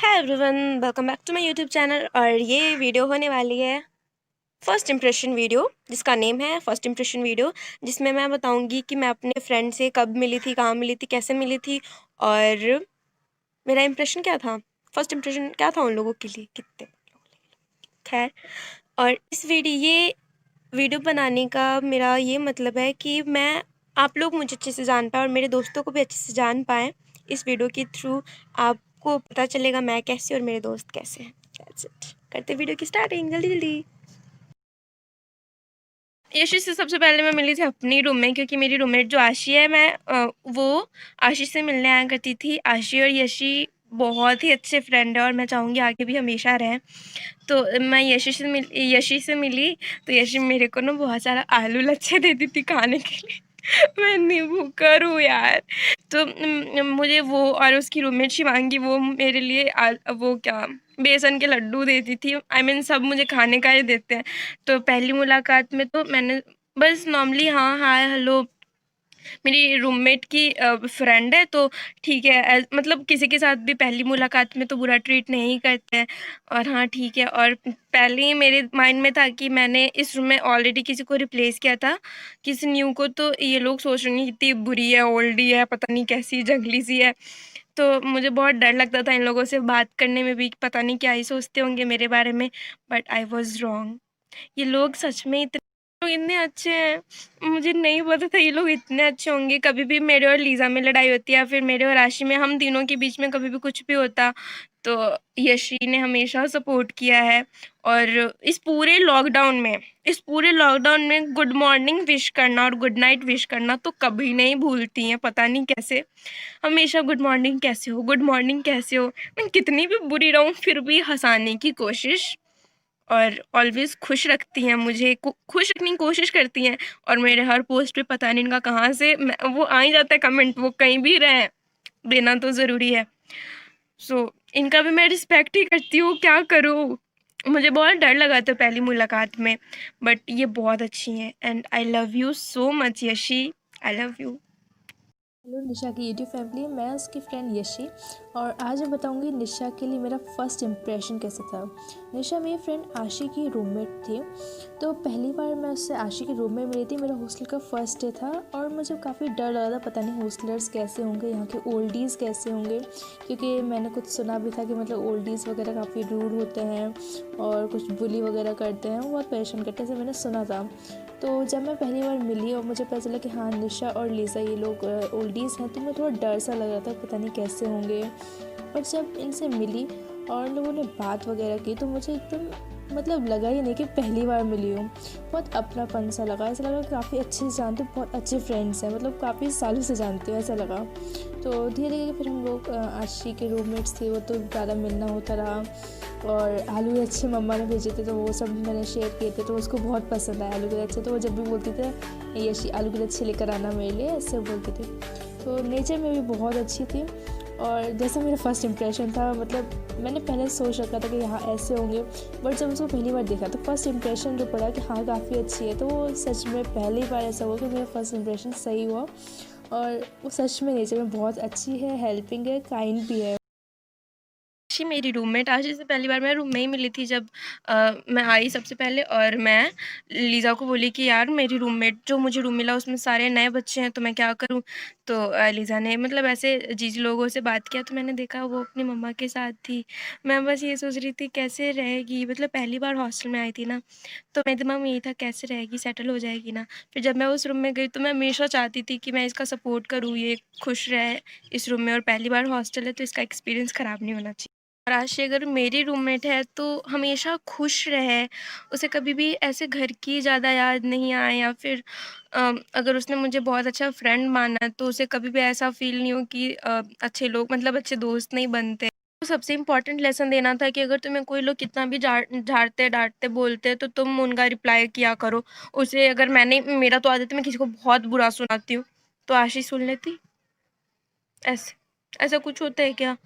Hi everyone, welcome back to my YouTube channel. और ये video होने वाली है फर्स्ट इम्प्रेशन वीडियो, जिसका नेम है फर्स्ट इम्प्रेशन वीडियो, जिसमें मैं बताऊंगी कि मैं अपने फ्रेंड से कब मिली थी, कहाँ मिली थी, कैसे मिली थी और मेरा इम्प्रेशन क्या था, फर्स्ट इम्प्रेशन क्या था उन लोगों के लिए, कितने खैर। और ये वीडियो बनाने का मेरा ये मतलब है कि मैं आप लोग मुझे अच्छे से जान पाएँ और मेरे दोस्तों को भी अच्छे से जान पाएँ। इस वीडियो के थ्रू आपको पता चलेगा मैं कैसी और मेरे दोस्त कैसे हैं। That's it. करते वीडियो की स्टार्टिंग जल्दी जल्दी। यशी से सबसे पहले मैं मिली थी अपनी रूम में, क्योंकि मेरी रूममेट जो आशी है, वो आशी से मिलने आया करती थी। आशी और यशी बहुत ही अच्छे फ्रेंड है और मैं चाहूँगी आगे भी हमेशा रहें। तो मैं यशी से मिली तो यशी मेरे को ना बहुत सारा आलू लच्छे देती थी खाने के लिए। मैं नींबू करूँ यार। तो मुझे वो और उसकी रूममेट शिवांगी वो मेरे लिए वो क्या बेसन के लड्डू देती थी। आई मीन सब मुझे खाने का ही देते हैं। तो पहली मुलाकात में तो मैंने बस नॉर्मली हाँ हाय हेलो, मेरी रूममेट की फ्रेंड है तो ठीक है, मतलब किसी के साथ भी पहली मुलाकात में तो बुरा ट्रीट नहीं करते हैं। और हाँ ठीक है। और पहले ही मेरे माइंड में था कि मैंने इस रूम में ऑलरेडी किसी को रिप्लेस किया था, किसी न्यू को, तो ये लोग सोच रहे हैं कितनी बुरी है, ओल्डी है, पता नहीं कैसी जंगली सी है। तो मुझे बहुत डर लगता था इन लोगों से बात करने में भी, पता नहीं क्या ही सोचते होंगे मेरे बारे में। But I was wrong. ये लोग सच में इतने अच्छे हैं। मुझे नहीं पता था ये लोग इतने अच्छे होंगे। कभी भी मेरे और लीज़ा में लड़ाई होती है या फिर मेरे और राशि में, हम तीनों के बीच में कभी भी कुछ भी होता तो यशी ने हमेशा सपोर्ट किया है। और इस पूरे लॉकडाउन में गुड मॉर्निंग विश करना और गुड नाइट विश करना तो कभी नहीं भूलती हैं, पता नहीं कैसे। हमेशा गुड मॉर्निंग कैसे हो, गुड मॉर्निंग कैसे हो। मैं कितनी भी बुरी रहूँ फिर भी हंसाने की कोशिश और ऑलवेज़ खुश रखती हैं मुझे, खुश रखने की कोशिश करती हैं। और मेरे हर पोस्ट पे पता नहीं इनका कहाँ से वो आ ही जाता है कमेंट, वो कहीं भी रहें, देना तो ज़रूरी है। इनका भी मैं रिस्पेक्ट ही करती हूँ, क्या करूँ। मुझे बहुत डर लगा था पहली मुलाकात में, बट ये बहुत अच्छी हैं and I love you so much Yashi, I love you. Hello Nisha की यूट्यूब फैमिली, मैं उसकी फ्रेंड यशी और आज मैं बताऊंगी निशा के लिए मेरा फर्स्ट इम्प्रेशन कैसा था। निशा मेरी फ्रेंड आशी की रूममेट थी। तो पहली बार मैं उससे आशी के रूम में मिली थी, मेरा हॉस्टल का फर्स्ट डे था और मुझे काफ़ी डर लगा था, पता नहीं हॉस्टलर्स कैसे होंगे, यहाँ के ओल्डीज़ कैसे होंगे, क्योंकि मैंने कुछ सुना भी था कि मतलब ओल्डीज़ वगैरह काफ़ी रूड होते हैं और कुछ बुली वगैरह करते हैं, बहुत परेशान करते हैं, ऐसे मैंने सुना था। तो जब मैं पहली बार मिली और मुझे पता चला कि हाँ निशा और लीज़ा ये लोग ओल्डीज़ हैं, तो मैं थोड़ा डर सा लग रहा था, पता नहीं कैसे होंगे। और जब इनसे मिली और लोगों ने बात वगैरह की तो मुझे एकदम मतलब लगा ही नहीं कि पहली बार मिली हूँ। बहुत अपनापन सा लगा, ऐसा लगा कि काफ़ी अच्छे से जानते हो, बहुत अच्छे फ्रेंड्स हैं, मतलब काफ़ी सालों से जानते हो ऐसा लगा। तो धीरे धीरे फिर हम लोग आशी के रूममेट्स थे, वो तो ज़्यादा मिलना होता रहा। और आलू लच्छे मम्मा ने भेजे थे तो वो सब मैंने शेयर किए थे, तो उसको बहुत पसंद आया आलू के लच्छे। तो वो जब भी बोलती थे यशी आलू के लच्छे लेकर आना मेरे लिए, ऐसे बोलती थी। तो नेचर में भी बहुत अच्छी थी। और जैसा मेरा फर्स्ट इम्प्रेशन था, मतलब मैंने पहले सोच रखा था कि यहाँ ऐसे होंगे, बट जब उसको पहली बार देखा तो फर्स्ट इम्प्रेशन जो पड़ा कि हाँ काफ़ी अच्छी है, तो वो सच में पहली बार ऐसा हुआ कि मेरा फर्स्ट इम्प्रेशन सही हुआ। और वो सच में नेचर में बहुत अच्छी है, हेल्पिंग है, काइंड भी है। आशी मेरी रूममेट, आशी से पहली बार मैं रूम में ही मिली थी जब मैं आई सबसे पहले। और मैं लीज़ा को बोली कि यार मेरी रूममेट जो मुझे रूम मिला उसमें सारे नए बच्चे हैं तो मैं क्या करूं। तो लीज़ा ने मतलब ऐसे जीजी लोगों से बात किया तो मैंने देखा वो अपनी मम्मा के साथ थी। मैं बस ये सोच रही थी कैसे रहेगी, मतलब पहली बार हॉस्टल में आई थी ना, तो मेरे दिमाग में यही था कैसे रहेगी, सेटल हो जाएगी ना। फिर जब मैं उस रूम में गई तो मैं हमेशा चाहती थी कि मैं इसका सपोर्ट करूँ, ये खुश रहे इस रूम में, और पहली बार हॉस्टल है तो इसका एक्सपीरियंस ख़राब नहीं होना चाहिए। और आशी अगर मेरी रूममेट है तो हमेशा खुश रहे, उसे कभी भी ऐसे घर की ज़्यादा याद नहीं आए, या फिर अगर उसने मुझे बहुत अच्छा फ्रेंड माना तो उसे कभी भी ऐसा फील नहीं हो कि अच्छे लोग मतलब अच्छे दोस्त नहीं बनते। तो सबसे इम्पोर्टेंट लेसन देना था कि अगर तुम्हें कोई लोग कितना भी झाड़ते डांटते बोलते तो तुम उनका रिप्लाई किया करो। उसे अगर मैंने मेरा तो आदत है मैं किसी को बहुत बुरा सुनाती हूँ, तो आशी सुन लेती ऐसे। ऐसा कुछ होता है क्या?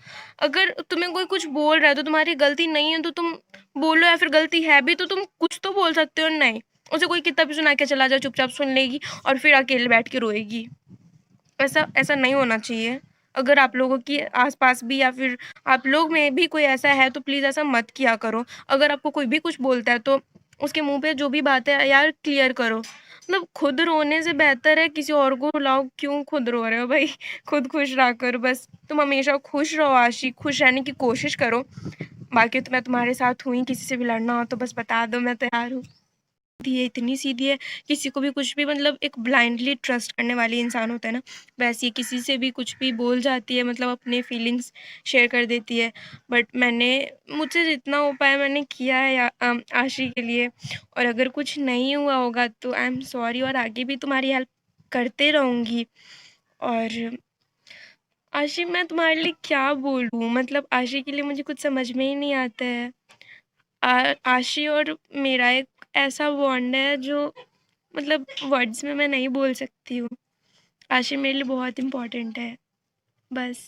अगर तुम्हें कोई कुछ बोल रहा है तो तुम्हारी गलती नहीं है तो तुम बोलो, या फिर गलती है भी तो तुम कुछ तो बोल सकते हो। नहीं, उसे कोई कितना भी सुना के चला जाए चुपचाप सुन लेगी और फिर अकेले बैठ के रोएगी। ऐसा ऐसा नहीं होना चाहिए। अगर आप लोगों की आस-पास भी या फिर आप लोग में भी कोई ऐसा है तो प्लीज़ ऐसा मत किया करो। अगर आपको कोई भी कुछ बोलता है तो उसके मुँह पे जो भी बात है यार क्लियर करो। मतलब खुद रोने से बेहतर है किसी और को रुलाओ, क्यों खुद रो रहे हो भाई? खुद खुश रहा करो बस। तुम हमेशा खुश रहो आशी, खुश रहने की कोशिश करो। बाकी तो मैं तुम्हारे साथ हूँ ही, किसी से भी लड़ना हो तो बस बता दो, मैं तैयार हूँ। सीधी है, इतनी सीधी है, किसी को भी कुछ भी मतलब एक ब्लाइंडली ट्रस्ट करने वाली इंसान होता है ना, वैसे ही किसी से भी कुछ भी बोल जाती है, मतलब अपने फीलिंग्स शेयर कर देती है। बट मुझसे जितना हो पाया मैंने किया है आशी के लिए, और अगर कुछ नहीं हुआ होगा तो आई एम सॉरी, और आगे भी तुम्हारी हेल्प करते रहूँगी। और आशी मैं तुम्हारे लिए क्या बोलूँ? मतलब आशी के लिए मुझे कुछ समझ में ही नहीं आता है। आशी और मेरा एक ऐसा बॉन्ड है जो मतलब वर्ड्स में मैं नहीं बोल सकती हूँ। आशी मेरे लिए बहुत इम्पोर्टेंट है। बस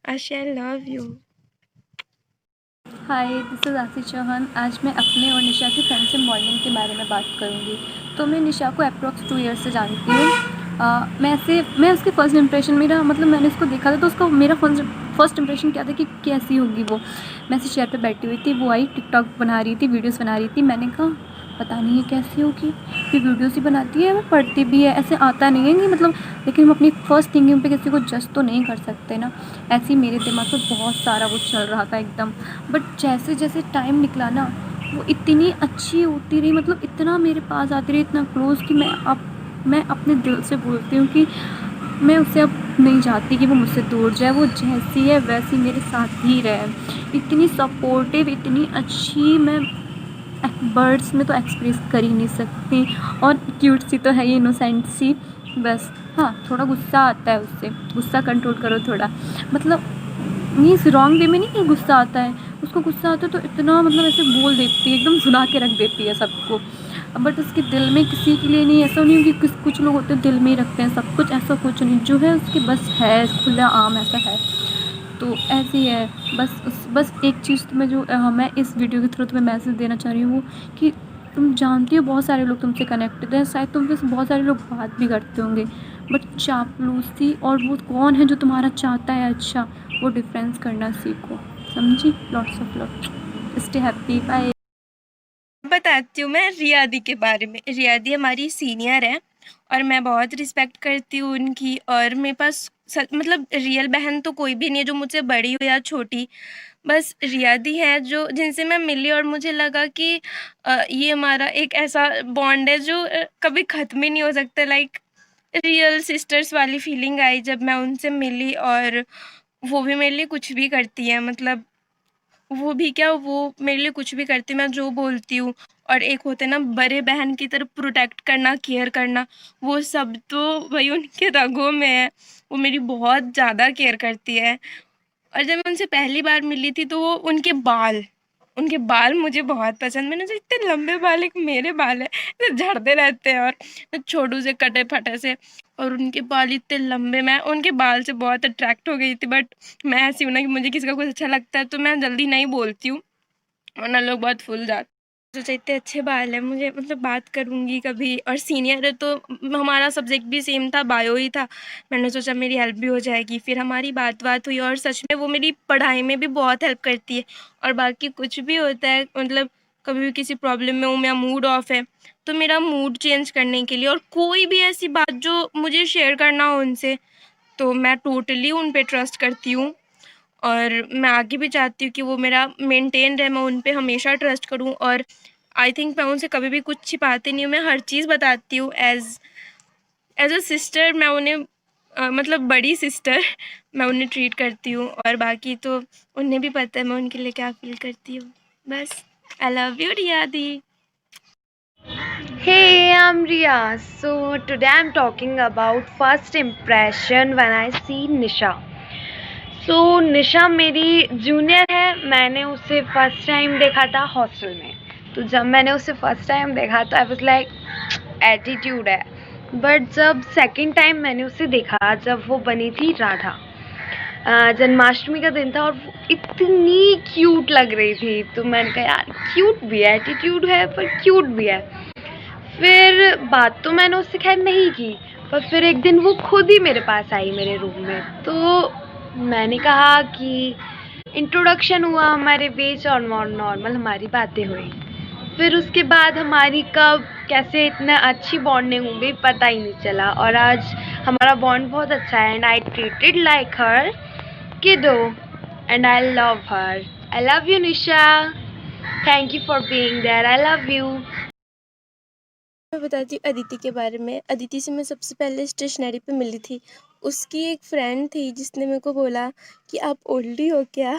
आशी आई love you. Hi, this is आशी चौहान। आज मैं अपने और निशा की फ्रेंडशिप बॉन्डिंग के बारे में बात करूँगी। तो मैं निशा को अप्रॉक्स 2 ईयर्स से जानती हूँ। मैं उसके फर्स्ट इंप्रेशन, मेरा मतलब मैंने उसको देखा था तो उसका मेरा फर्स्ट इंप्रेशन क्या था कि कैसी होगी वो। मैं ऐसे चेयर पे बैठी हुई थी, वो आई, टिकटॉक बना रही थी, वीडियोस बना रही थी। मैंने कहा पता नहीं ये कैसी होगी, ये वीडियोस ही बनाती है, वो पढ़ती भी है, ऐसे आता नहीं है कि मतलब, लेकिन हम अपनी फ़र्स्ट थिंकिंग पे किसी को जज तो नहीं कर सकते ना। ऐसे ही मेरे दिमाग में बहुत सारा वो चल रहा था एकदम। बट जैसे जैसे टाइम निकला ना, वो इतनी अच्छी होती रही, मतलब इतना मेरे पास आती रही, इतना क्लोज़ कि मैं अपने दिल से बोलती हूँ कि मैं उससे अब नहीं चाहती कि वो मुझसे दूर जाए। वो जैसी है वैसी मेरे साथ ही रहे। इतनी सपोर्टिव, इतनी अच्छी, मैं वर्ड्स में तो एक्सप्रेस कर ही नहीं सकती। और क्यूट सी तो है ही, इनोसेंट सी। बस हाँ, थोड़ा गुस्सा आता है उससे, गुस्सा कंट्रोल करो थोड़ा। मतलब मीन्स रॉन्ग वे में नहीं कि गुस्सा आता है, उसको गुस्सा आता है तो इतना मतलब ऐसे बोल देती है, एकदम सुना के रख देती है सबको। बट उसके दिल में किसी के लिए नहीं, ऐसा नहीं कि कुछ लोग होते हैं दिल में ही रखते हैं सब कुछ, ऐसा कुछ नहीं। जो है उसके बस है, खुला आम ऐसा है। तो ऐसे ही है। बस एक चीज़ तुम्हें जो मैं इस वीडियो के थ्रू तुम्हें मैसेज देना चाह रही हूँ कि तुम जानती हो बहुत सारे लोग तुमसे कनेक्टेड हैं, शायद तुमसे बहुत सारे लोग बात भी करते होंगे, बट चापलूसी और वो कौन है जो तुम्हारा चाहता है अच्छा, वो डिफरेंस करना सीखो। समझी? Lots of love. Stay happy. Bye. बताती हूँ मैं रियादी के बारे में। रियादी हमारी सीनियर है और मैं बहुत रिस्पेक्ट करती हूँ उनकी, और मेरे पास मतलब रियल बहन तो कोई भी नहीं है जो मुझसे बड़ी हो या छोटी। बस रियादी है जो जिनसे मैं मिली और मुझे लगा कि ये हमारा एक ऐसा बॉन्ड है जो कभी ख़त्म ही नहीं हो सकता। लाइक रियल सिस्टर्स वाली फीलिंग आई जब मैं उनसे मिली, और वो भी मेरे लिए कुछ भी करती है। मतलब वो भी क्या, वो मेरे लिए कुछ भी करती है, मैं जो बोलती हूँ। और एक होता है ना बड़े बहन की तरह प्रोटेक्ट करना, केयर करना, वो सब तो वही उनके रगों में है। वो मेरी बहुत ज़्यादा केयर करती है। और जब मैं उनसे पहली बार मिली थी तो वो उनके बाल मुझे बहुत पसंद। मैंने सोचा इतने लंबे बाल, एक मेरे बाल है तो झड़ते रहते हैं, और मैं छोटू से कटे फटे से, और उनके बाल इतने लंबे। मैं उनके बाल से बहुत अट्रैक्ट हो गई थी। बट मैं ऐसी हूँ ना कि मुझे किसी का कुछ अच्छा लगता है तो मैं जल्दी नहीं बोलती हूँ, वरना लोग बहुत फूल जाते। सोचा इतने अच्छे बाल हैं, मुझे मतलब बात करूँगी कभी, और सीनियर है तो हमारा सब्जेक्ट भी सेम था, बायो ही था। मैंने सोचा मेरी हेल्प भी हो जाएगी, फिर हमारी बात हुई, और सच में वो मेरी पढ़ाई में भी बहुत हेल्प करती है। और बाकी कुछ भी होता है, मतलब कभी भी किसी प्रॉब्लम में हूँ, मेरा मूड ऑफ है तो मेरा मूड चेंज करने के लिए, और कोई भी ऐसी बात जो मुझे शेयर करना हो उनसे, तो मैं टोटली उन पे ट्रस्ट करती हूँ। और मैं आगे भी चाहती हूँ कि वो मेरा मेंटेन रहे, मैं उन पे हमेशा ट्रस्ट करूँ। और आई थिंक मैं उनसे कभी भी कुछ छिपाती नहीं हूँ, मैं हर चीज़ बताती हूँ। एज़ अ सिस्टर मैं उन्हें मतलब बड़ी सिस्टर मैं उन्हें ट्रीट करती हूँ। और बाकी तो उन्हें भी पता है मैं उनके लिए क्या फ़ील करती हूँ। बस आई लव यू रियादी। Hey, I'm Ria. So today I'm talking about first impression when I see Nisha. So निशा मेरी जूनियर है। मैंने उसे फर्स्ट टाइम देखा था हॉस्टल में। तो जब मैंने उसे फर्स्ट टाइम देखा तो आई वाज लाइक एटीट्यूड है। बट जब सेकंड टाइम मैंने उसे देखा, जब वो बनी थी राधा, जन्माष्टमी का दिन था और वो इतनी क्यूट लग रही थी, तो मैंने कहा यार क्यूट भी है, एटीट्यूड है पर क्यूट भी है। फिर बात तो मैंने उससे खैर नहीं की, पर फिर एक दिन वो खुद ही मेरे पास आई मेरे रूम में। तो मैंने कहा कि इंट्रोडक्शन हुआ हमारे बीच और नॉर्मल हमारी बातें हुई। फिर उसके बाद हमारी कब कैसे इतना अच्छी बॉन्डिंग हो गई पता ही नहीं चला, और आज हमारा बॉन्ड बहुत अच्छा है and I treated like her kiddo and I love her. I love you, Nisha. Thank you for being there. I love you. मैं बताती हूँ अदिति के बारे में। अदिति से मैं सबसे पहले स्टेशनरी पे मिली थी। उसकी एक फ्रेंड थी जिसने मेरे को बोला कि आप ओल्डी हो क्या?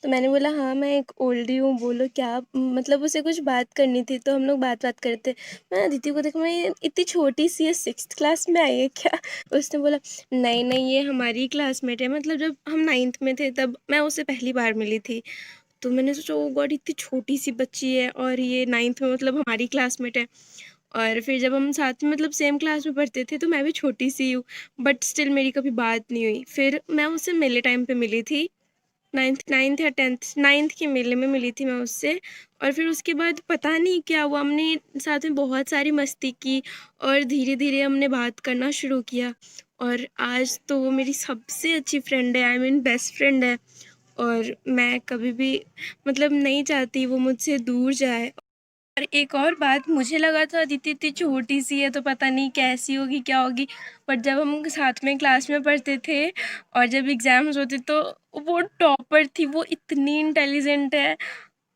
तो मैंने बोला हाँ मैं एक ओल्डी हूँ, बोलो क्या? मतलब उसे कुछ बात करनी थी तो हम लोग बात करते थे। मैं अदिति को देखा, मैं ये इतनी छोटी सी है, 6th क्लास में आई है क्या? उसने बोला नहीं नहीं ये हमारी क्लासमेट है। मतलब जब हम 9th में थे तब मैं उससे पहली बार मिली थी। तो मैंने सोचा ओ गॉड इतनी छोटी सी बच्ची है और ये 9th में मतलब हमारी क्लासमेट है। और फिर जब हम साथ में मतलब सेम क्लास में पढ़ते थे तो मैं भी छोटी सी हूँ, बट स्टिल मेरी कभी बात नहीं हुई। फिर मैं उससे मेले टाइम पे मिली थी, 9th या 10th 9th के मेले में मिली थी मैं उससे। और फिर उसके बाद पता नहीं क्या हुआ, हमने साथ में बहुत सारी मस्ती की और धीरे धीरे हमने बात करना शुरू किया। और आज तो वो मेरी सबसे अच्छी फ्रेंड है, आई मीन बेस्ट फ्रेंड है। और मैं कभी भी मतलब नहीं चाहती वो मुझसे दूर जाए। और एक और बात, मुझे लगा था अदिति इतनी छोटी सी है तो पता नहीं कैसी होगी क्या होगी, बट जब हम साथ में क्लास में पढ़ते थे और जब एग्ज़ाम्स होते तो वो टॉपर थी, वो इतनी इंटेलिजेंट है।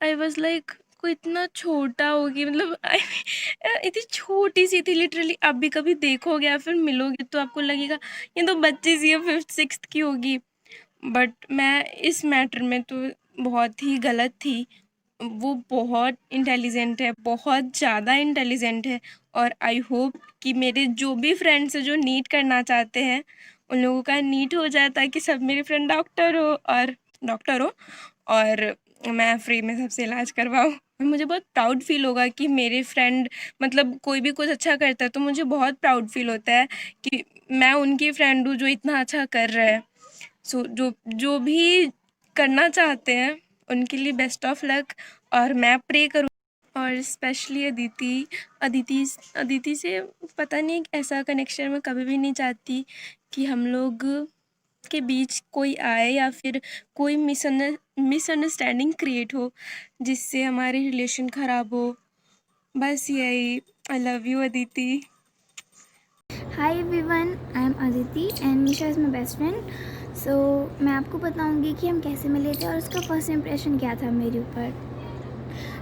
आई वाज लाइक कोई इतना छोटा होगी, मतलब इतनी छोटी सी थी लिटरली। आप भी कभी देखोगे या फिर मिलोगे तो आपको लगेगा ये तो बच्ची सी है, 5th 6th की होगी। बट मैं इस मैटर में तो बहुत ही गलत थी। वो बहुत इंटेलिजेंट है, बहुत ज़्यादा इंटेलिजेंट है। और आई होप कि मेरे जो भी फ्रेंड्स हैं जो नीट करना चाहते हैं उन लोगों का नीट हो जाए ताकि सब मेरे फ्रेंड डॉक्टर हो और मैं फ्री में सबसे इलाज करवाऊँ। और मुझे बहुत प्राउड फील होगा कि मेरे फ्रेंड मतलब कोई भी कुछ अच्छा करता है तो मुझे बहुत प्राउड फील होता है कि मैं उनकी फ्रेंड हूँ जो इतना अच्छा कर रहा है। सो जो जो भी करना चाहते हैं उनके लिए बेस्ट ऑफ लक। और मैं प्रे करूँ और स्पेशली अदिति से पता नहीं एक ऐसा कनेक्शन मैं कभी भी नहीं चाहती कि हम लोग के बीच कोई आए या फिर कोई मिसअंडरस्टैंडिंग क्रिएट हो जिससे हमारी रिलेशन ख़राब हो। बस यही। I love you Aditi. Hi everyone, I am Aditi and Nisha is my best friend. So मैं आपको बताऊंगी कि हम कैसे मिले थे और उसका फर्स्ट इम्प्रेशन क्या था मेरे ऊपर।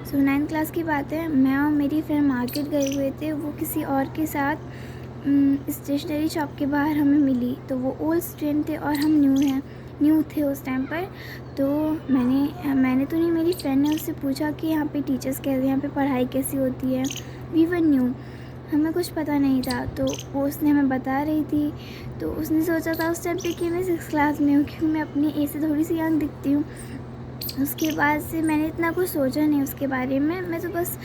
सो 9th क्लास की बात है, मैं और मेरी फ्रेंड मार्केट गए हुए थे। वो किसी और के साथ स्टेशनरी शॉप के बाहर हमें मिली। तो वो ओल्ड स्टूडेंट थे और हम न्यू थे उस टाइम पर। तो मैंने तो नहीं, मेरी फ्रेंड ने उससे पूछा कि यहाँ पे टीचर्स कैसे, यहाँ पे पढ़ाई कैसी होती है। वी वर न्यू, हमें कुछ पता नहीं था। तो वो उसने हमें बता रही थी। तो उसने सोचा था उस टाइम पे कि मैं 6th क्लास में हूँ, क्योंकि मैं अपनी एज से थोड़ी सी यंग दिखती हूँ। उसके बाद से मैंने इतना कुछ सोचा नहीं उसके बारे में, मैं तो बस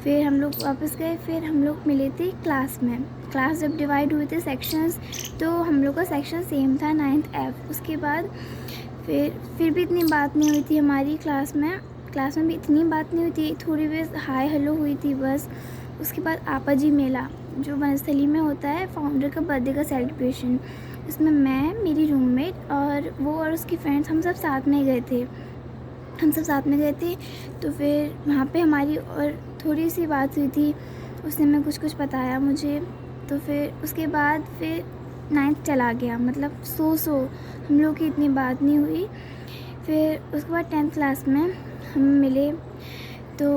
फिर हम लोग वापस गए। फिर हम लोग मिले थे क्लास में। क्लास जब डिवाइड हुए थे सेक्शंस, तो हम लोग का सेक्शन सेम था 9th F। उसके बाद फिर भी इतनी बात नहीं हुई थी हमारी क्लास में भी इतनी बात नहीं हुई थी, थोड़ी बहुत हाय हेलो हुई थी बस। उसके बाद आपा जी मेला जो बनस्थली में होता है, फाउंडर का बर्थडे का सेलिब्रेशन, उसमें मैं, मेरी रूममेट और वो और उसकी फ्रेंड्स हम सब साथ में गए थे। तो फिर वहाँ पे हमारी और थोड़ी सी बात हुई थी, उसने मैं कुछ बताया मुझे। तो फिर उसके बाद फिर 9th चला गया, मतलब हम लोग की इतनी बात नहीं हुई। फिर उसके बाद 10th क्लास में हम मिले। तो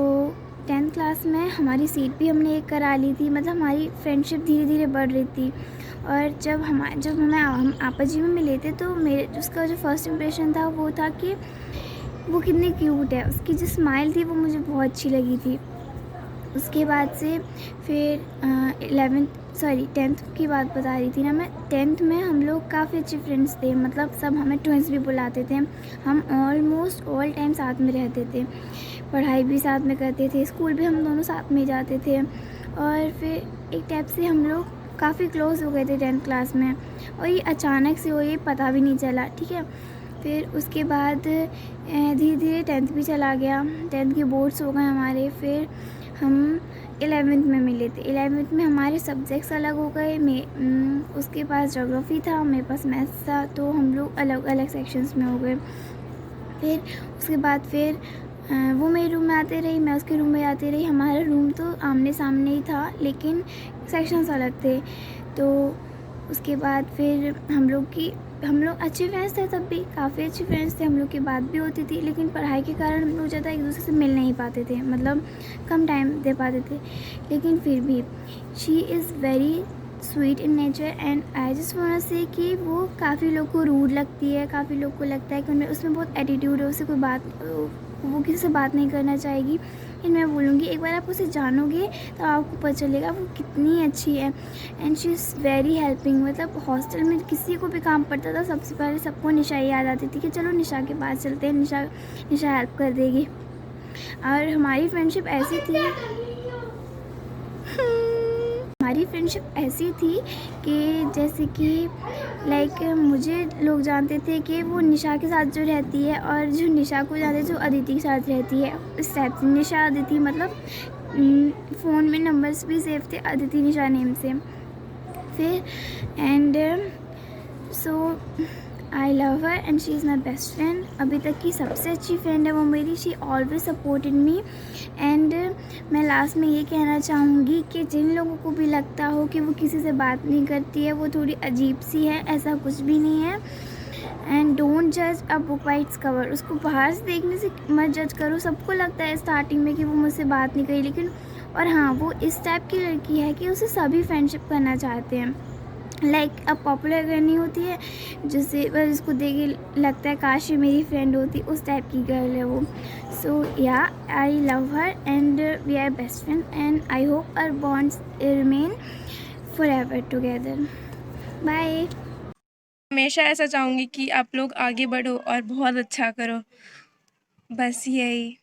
10th क्लास में हमारी सीट भी हमने एक करा ली थी, मतलब हमारी फ्रेंडशिप धीरे धीरे बढ़ रही थी। और जब हम आपा जी में मिले थे तो उसका जो फर्स्ट इम्प्रेशन था वो था कि वो कितनी क्यूट है। उसकी जो स्माइल थी वो मुझे बहुत अच्छी लगी थी। उसके बाद से फिर 10th की बात बता रही थी ना मैं। 10th में हम लोग काफ़ी अच्छे फ्रेंड्स थे, मतलब सब हमें ट्विंस भी बुलाते थे। हम ऑलमोस्ट ऑल टाइम साथ में रहते थे, पढ़ाई भी साथ में करते थे, स्कूल भी हम दोनों साथ में जाते थे। और फिर एक टाइप से हम लोग काफ़ी क्लोज हो गए थे 10th क्लास में, और ये अचानक से ये पता भी नहीं चला, ठीक है। फिर उसके बाद धीरे धीरे 10th भी चला गया, 10th के बोर्ड्स हो गए हमारे। फिर हम 11th में मिले थे। 11th में हमारे सब्जेक्ट्स अलग हो गए। उसके पास ज्योग्राफी था, मेरे पास मैथ्स था, तो हम लोग अलग अलग सेक्शंस में हो गए। फिर उसके बाद वो मेरे रूम में आते रही, मैं उसके रूम में आती रही। हमारा रूम तो आमने सामने ही था, लेकिन सेक्शंस अलग थे। तो उसके बाद फिर हम लोग अच्छे फ्रेंड्स थे, तब भी काफ़ी अच्छे फ्रेंड्स थे, हम लोग की बात भी होती थी। लेकिन पढ़ाई के कारण हम लोग ज़्यादा एक दूसरे से मिल नहीं पाते थे, मतलब कम टाइम दे पाते थे। लेकिन फिर भी she is very sweet in nature and I just want to say कि वो काफ़ी लोग को रूड लगती है, काफ़ी लोग को लगता है कि उसमें बहुत एटीट्यूड है, उससे वो किसी से बात नहीं करना चाहेगी। लेकिन मैं बोलूँगी एक बार आप उसे जानोगे तो आपको पता चलेगा वो कितनी अच्छी है। And she is very helping. मतलब हॉस्टल में किसी को भी काम पड़ता था, सबसे पहले सबको निशा ही याद आती थी कि चलो निशा के पास चलते हैं, निशा हेल्प कर देगी। और हमारी फ्रेंडशिप ऐसी थी कि जैसे कि लाइक मुझे लोग जानते थे कि वो निशा के साथ जो रहती है, और जो निशा को जानते थे जो अदिति के साथ रहती है। इस टाइप से निशा अदिति, मतलब फ़ोन में नंबर्स भी save the Aditi Nisha name से। फिर and so I love her and she is my best friend. अभी तक की सबसे अच्छी फ्रेंड है वो मेरी। She always supported me. And मैं लास्ट में ये कहना चाहूँगी कि जिन लोगों को भी लगता हो कि वो किसी से बात नहीं करती है, वो थोड़ी अजीब सी है, ऐसा कुछ भी नहीं है। एंड डोंट जज a book by its cover. उसको बाहर से देखने से मत जज करो। सबको लगता है स्टार्टिंग में कि वो मुझसे बात नहीं करी, लेकिन और हाँ, वो इस टाइप की लड़की है कि उसे सभी फ्रेंडशिप करना चाहते हैं। लाइक अब पॉपुलर गर्ल होती है जिससे बस इसको देख के लगता है काश ये मेरी फ्रेंड होती, उस टाइप की गर्ल है वो। So yeah I love her and we are best friend and I hope our bonds remain forever together. Bye. हमेशा ऐसा चाहूँगी कि आप लोग आगे बढ़ो और बहुत अच्छा करो, बस यही।